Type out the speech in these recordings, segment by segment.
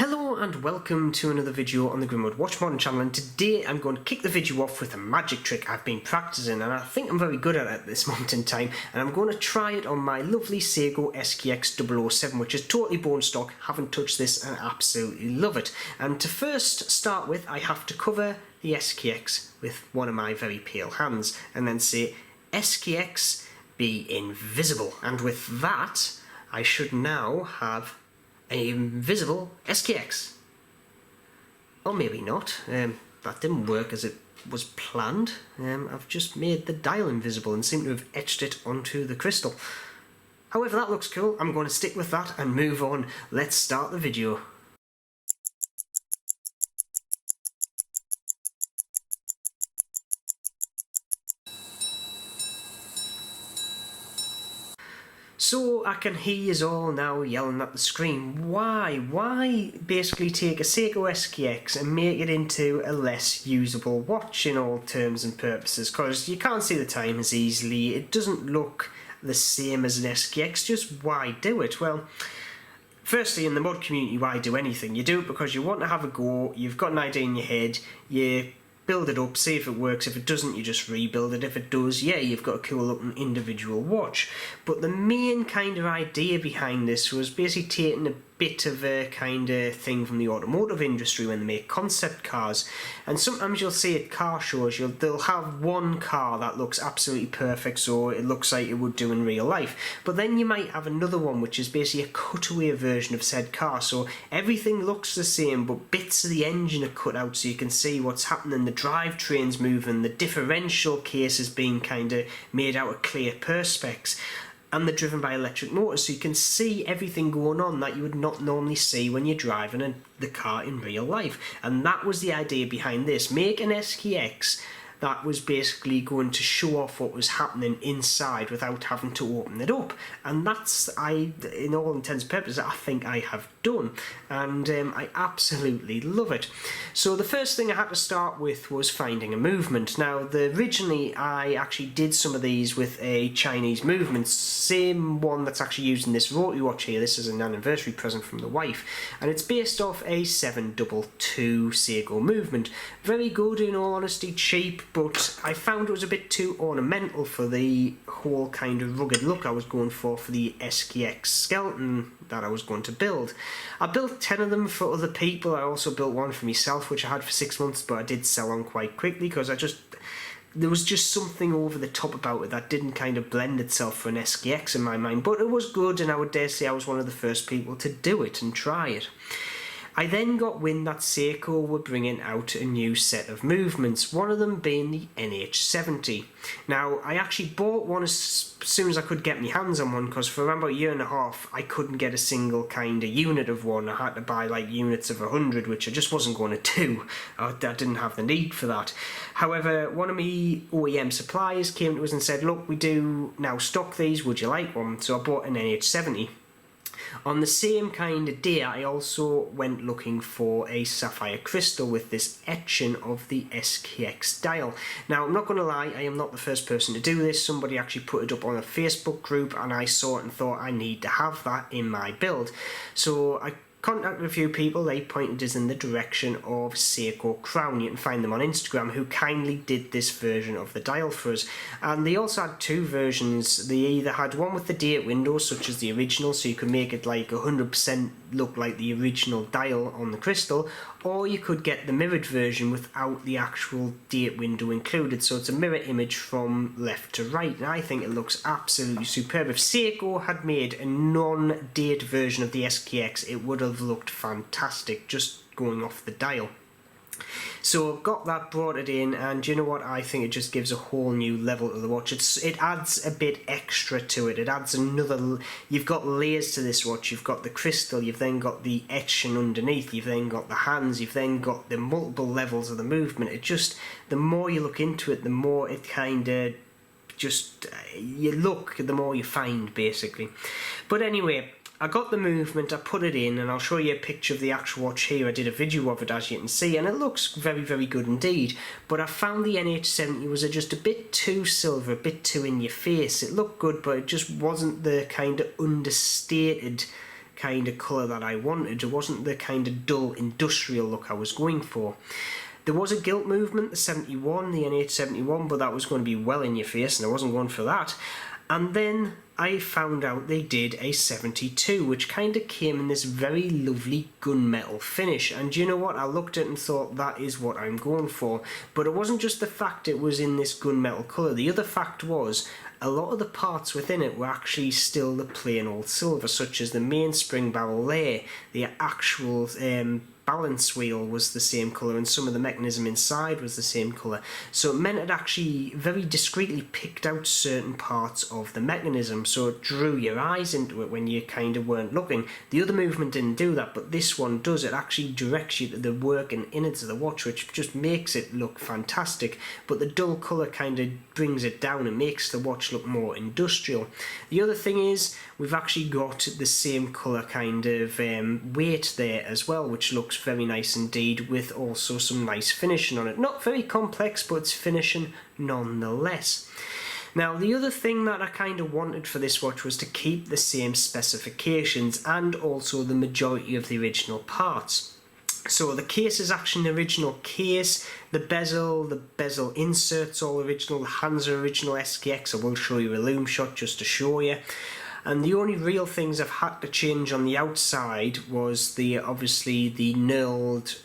Hello and welcome to another video on the Grimwood Watch Modern channel, and today I'm going to kick the video off with a magic trick I've been practicing and I think I'm very good at this moment in time, and I'm going to try it on my lovely Seiko SKX 007, which is totally bone stock. Haven't touched this and absolutely love it. And to first start with, I have to cover the SKX with one of my very pale hands and then say SKX be invisible, and with that I should now have an invisible SKX. Or maybe not. That didn't work as it was planned. I've just made the dial invisible and seem to have etched it onto the crystal. However, that looks cool. I'm going to stick with that and move on. Let's start the video. So I can hear yous all now yelling at the screen, why basically take a Seiko SKX and make it into a less usable watch in all terms and purposes? Because you can't see the time as easily, it doesn't look the same as an SKX, just why do it? Well, firstly, in the mod community, why do anything? You do it because you want to have a go, you've got an idea in your head, you build it up, see if it works. If it doesn't, you just rebuild it. If it does, yeah, you've got a cool looking individual watch. But the main kind of idea behind this was basically taking a bit of a kind of thing from the automotive industry when they make concept cars. And sometimes you'll see at car shows, they'll have one car that looks absolutely perfect, so it looks like it would do in real life. But then you might have another one which is basically a cutaway version of said car, so everything looks the same but bits of the engine are cut out so you can see what's happening, the drivetrain's moving, the differential case is being kind of made out of clear perspex, and they're driven by electric motors, so you can see everything going on that you would not normally see when you're driving the car in real life. And that was the idea behind this. Make an SKX that was basically going to show off what was happening inside without having to open it up. And that's, in all intents and purposes, I think I have done. And I absolutely love it. So the first thing I had to start with was finding a movement. Now, originally I actually did some of these with a Chinese movement, same one that's actually used in this rotary watch here. This is an anniversary present from the wife. And it's based off a 722 Seiko movement. Very good, in all honesty, cheap, but I found it was a bit too ornamental for the whole kind of rugged look I was going for the SKX Skeleton that I was going to build. I built 10 of them for other people. I also built one for myself, which I had for 6 months, but I did sell on quite quickly because there was just something over the top about it that didn't kind of blend itself for an SKX in my mind. But it was good, and I would dare say I was one of the first people to do it and try it. I then got wind that Seiko were bringing out a new set of movements, one of them being the NH70. Now, I actually bought one as soon as I could get my hands on one, because for around about a year and a half I couldn't get a single kind of unit of one. I had to buy like units of 100, which I just wasn't going to do. I didn't have the need for that. However, one of my OEM suppliers came to us and said, look, we do now stock these, would you like one? So I bought an NH70. On the same kind of day, I also went looking for a sapphire crystal with this etching of the SKX dial. Now, I'm not going to lie, I am not the first person to do this. Somebody actually put it up on a Facebook group and I saw it and thought I need to have that in my build. So I contacted a few people. They pointed us in the direction of Seiko Crown. You can find them on Instagram, who kindly did this version of the dial for us. And they also had two versions. They either had one with the date window, such as the original, so you could make it like 100% look like the original dial on the crystal, or you could get the mirrored version without the actual date window included, so it's a mirror image from left to right, and I think it looks absolutely superb. If Seiko had made a non-date version of the SKX, it would have looked fantastic, just going off the dial. So got that, brought it in, and you know what, I think it just gives a whole new level to the watch. It adds a bit extra to it. It adds another, you've got layers to this watch. You've got the crystal, you've then got the etching underneath, you've then got the hands, you've then got the multiple levels of the movement. It just, the more you look into it, the more it kind of just, you look, the more you find, basically. But anyway, I got the movement, I put it in, and I'll show you a picture of the actual watch here. I did a video of it, as you can see, and it looks very, very good indeed. But I found the NH70 was just a bit too silver, a bit too in your face. It looked good, but it just wasn't the kind of understated kind of colour that I wanted. It wasn't the kind of dull industrial look I was going for. There was a gilt movement, the 71, the NH71, but that was going to be well in your face and I wasn't going for that. And then I found out they did a 72, which kind of came in this very lovely gunmetal finish. And you know what? I looked at it and thought, that is what I'm going for. But it wasn't just the fact it was in this gunmetal colour. The other fact was, a lot of the parts within it were actually still the plain old silver, such as the main spring barrel there, the actual balance wheel was the same colour, and some of the mechanism inside was the same colour. So it meant it actually very discreetly picked out certain parts of the mechanism, so it drew your eyes into it when you kind of weren't looking. The other movement didn't do that, but this one does. It actually directs you to the working innards of the watch, which just makes it look fantastic, but the dull colour kind of brings it down and makes the watch look more industrial. The other thing is, we've actually got the same colour kind of weight there as well, which looks very nice indeed, with also some nice finishing on it. Not very complex, but it's finishing nonetheless. Now, the other thing that I kind of wanted for this watch was to keep the same specifications and also the majority of the original parts. So the case is actually an original case, the bezel inserts all original, the hands are original SKX. I will show you a loom shot just to show you. And the only real things I've had to change on the outside was obviously the knurled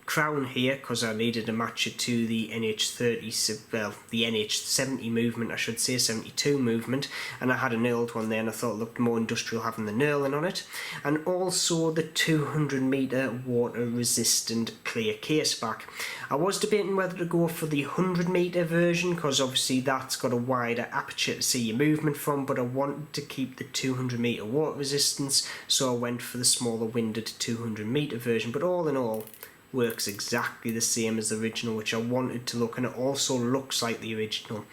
crown here, because I needed to match it to the NH30, well, the NH70 movement, I should say, 72 movement, and I had a knurled one there and I thought it looked more industrial having the knurling on it. And also the 200 metre water resistant clear case back. I was debating whether to go for the 100 metre version, because obviously that's got a wider aperture to see your movement from, but I wanted to keep the 200 metre water resistance, so I went for the smaller winded 200 metre version. But all in all, works exactly the same as the original, which I wanted to look, and it also looks like the original.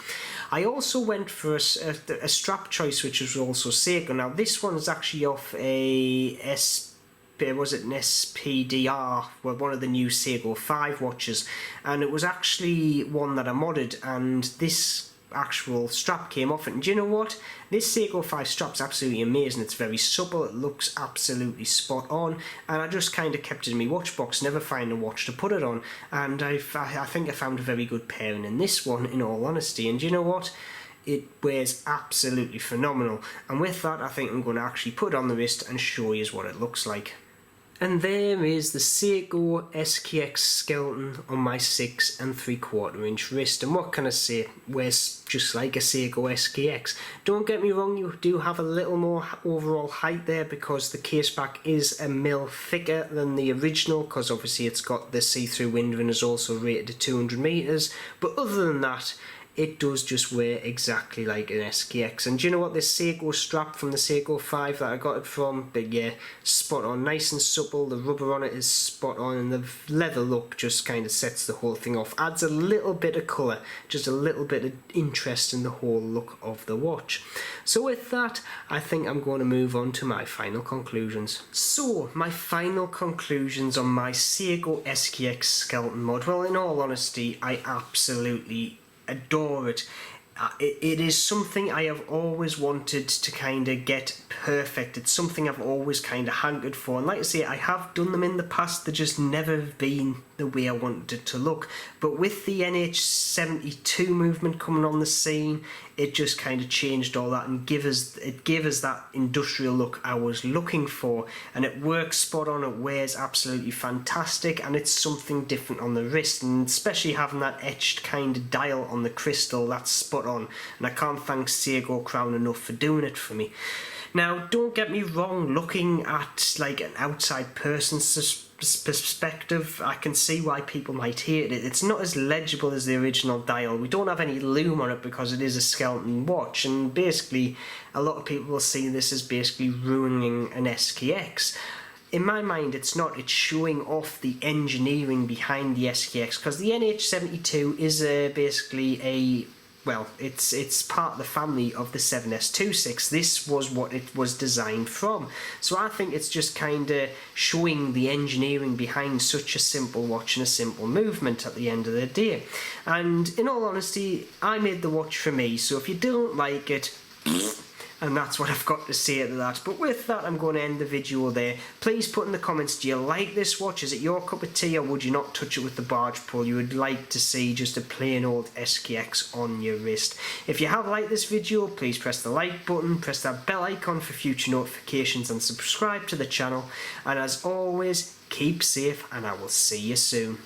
I also went for a strap choice, which was also Seiko. Now this one is actually off an SPDR, well, one of the new Seiko 5 watches, and it was actually one that I modded, and this actual strap came off it. And do you know what? This Seiko 5 strap's absolutely amazing. It's very supple, it looks absolutely spot on, and I just kind of kept it in my watch box, never find a watch to put it on, and I think I found a very good pairing in this one, in all honesty. And do you know what? It wears absolutely phenomenal, and with that I think I'm going to actually put it on the wrist and show you what it looks like. And there is the Seiko SKX Skeleton on my 6 3/4 inch wrist, and what can I say, wears just like a Seiko SKX. Don't get me wrong, you do have a little more overall height there because the case back is a mil thicker than the original, because obviously it's got the see-through window and is also rated to 200 meters, but other than that, it does just wear exactly like an SKX. And do you know what, this Seiko strap from the Seiko 5 that I got it from, but yeah, spot on, nice and supple, the rubber on it is spot on, and the leather look just kind of sets the whole thing off, adds a little bit of colour, just a little bit of interest in the whole look of the watch. So with that, I think I'm going to move on to my final conclusions. So, my final conclusions on my Seiko SKX Skeleton mod. Well, in all honesty, I absolutely adore it. It is something I have always wanted to kind of get perfect. It's something I've always kind of hankered for, and like I say, I have done them in the past, they've just never been the way I wanted it to look. But with the NH72 movement coming on the scene, it just kind of changed all that and gave us that industrial look I was looking for, and it works spot on, it wears absolutely fantastic, and it's something different on the wrist, and especially having that etched kind of dial on the crystal, that's spot on, and I can't thank Seiko Crown enough for doing it for me. Now, don't get me wrong, looking at like an outside person's perspective, I can see why people might hate it. It's not as legible as the original dial. We don't have any loom on it because it is a skeleton watch, and basically a lot of people will see this as basically ruining an SKX. In my mind, it's not. It's showing off the engineering behind the SKX, because the NH72 is basically a, well, it's part of the family of the 7S26. This was what it was designed from. So I think it's just kind of showing the engineering behind such a simple watch and a simple movement at the end of the day. And in all honesty, I made the watch for me, so if you don't like it, And that's what I've got to say to that. But with that, I'm going to end the video there. Please put in the comments, do you like this watch? Is it your cup of tea, or would you not touch it with the barge pull? You would like to see just a plain old SKX on your wrist. If you have liked this video, please press the like button, press that bell icon for future notifications, and subscribe to the channel. And as always, keep safe, and I will see you soon.